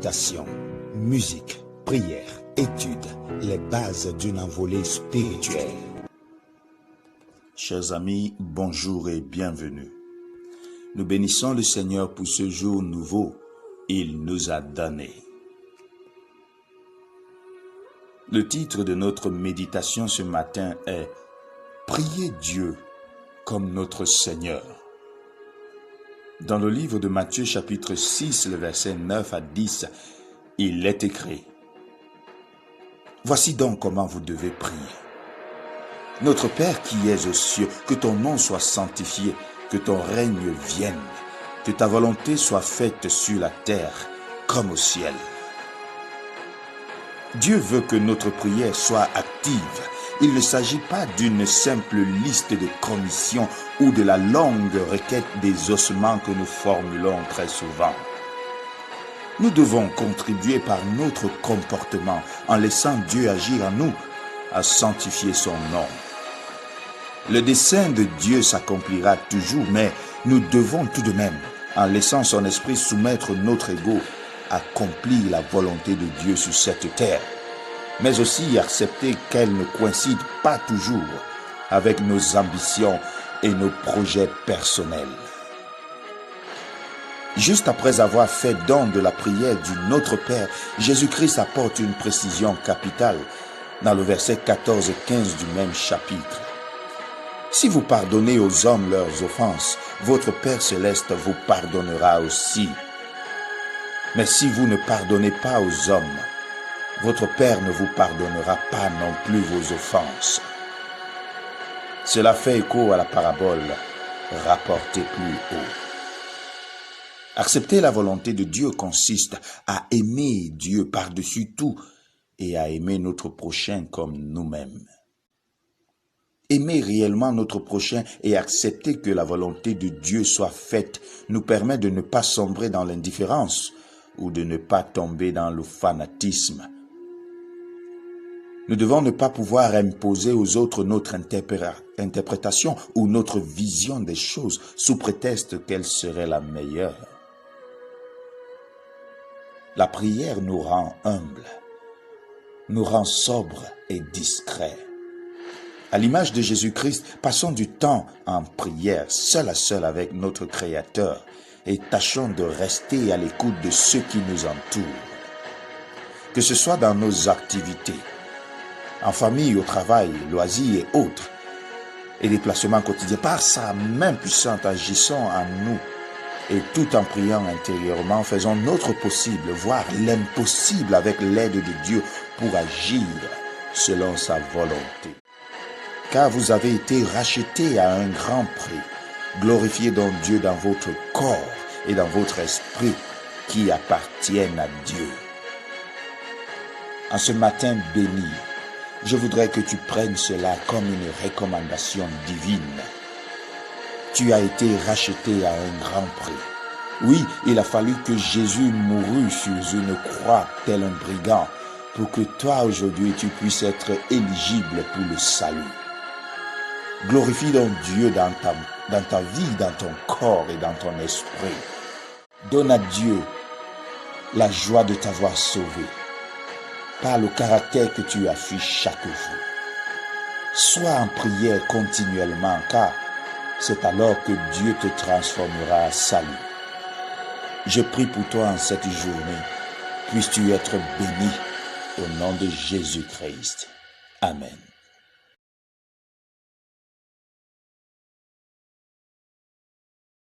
méditation, musique, prière, étude, les bases d'une envolée spirituelle. Chers amis, bonjour et bienvenue. Nous bénissons le Seigneur pour ce jour nouveau qu'il nous a donné. Le titre de notre méditation ce matin est « Priez Dieu comme notre Seigneur ». Dans le livre de Matthieu chapitre 6, le verset 9 à 10, il est écrit « Voici donc comment vous devez prier. Notre Père qui es aux cieux, que ton nom soit sanctifié, que ton règne vienne, que ta volonté soit faite sur la terre comme au ciel. » Dieu veut que notre prière soit active. Il ne s'agit pas d'une simple liste de commissions ou de la longue requête des ossements que nous formulons très souvent. Nous devons contribuer par notre comportement en laissant Dieu agir en nous à sanctifier son nom. Le dessein de Dieu s'accomplira toujours, mais nous devons tout de même, en laissant son esprit soumettre notre ego, accomplir la volonté de Dieu sur cette terre, mais aussi accepter qu'elle ne coïncide pas toujours avec nos ambitions et nos projets personnels. Juste après avoir fait don de la prière du Notre Père, Jésus-Christ apporte une précision capitale dans le verset 14 et 15 du même chapitre. Si vous pardonnez aux hommes leurs offenses, votre Père céleste vous pardonnera aussi. Mais si vous ne pardonnez pas aux hommes, votre Père ne vous pardonnera pas non plus vos offenses. Cela fait écho à la parabole rapportée plus haut. Accepter la volonté de Dieu consiste à aimer Dieu par-dessus tout et à aimer notre prochain comme nous-mêmes. Aimer réellement notre prochain et accepter que la volonté de Dieu soit faite nous permet de ne pas sombrer dans l'indifférence ou de ne pas tomber dans le fanatisme. Nous devons ne pas pouvoir imposer aux autres notre interprétation ou notre vision des choses sous prétexte qu'elle serait la meilleure. La prière nous rend humbles, nous rend sobres et discrets. À l'image de Jésus-Christ, passons du temps en prière, seul à seul avec notre Créateur, et tâchons de rester à l'écoute de ceux qui nous entourent. Que ce soit dans nos activités, en famille, au travail, loisirs et autres, et déplacements quotidiens, par sa main puissante agissons en nous, et tout en priant intérieurement, faisons notre possible, voire l'impossible avec l'aide de Dieu pour agir selon sa volonté. Car vous avez été rachetés à un grand prix. Glorifiez donc Dieu dans votre corps et dans votre esprit qui appartiennent à Dieu. En ce matin béni, je voudrais que tu prennes cela comme une recommandation divine. Tu as été racheté à un grand prix. Oui, il a fallu que Jésus mourût sur une croix tel un brigand pour que toi aujourd'hui tu puisses être éligible pour le salut. Glorifie donc Dieu dans ta vie, dans ton corps et dans ton esprit. Donne à Dieu la joie de t'avoir sauvé par le caractère que tu affiches chaque jour. Sois en prière continuellement, car c'est alors que Dieu te transformera à salut. Je prie pour toi en cette journée. Puisses-tu être béni au nom de Jésus-Christ. Amen.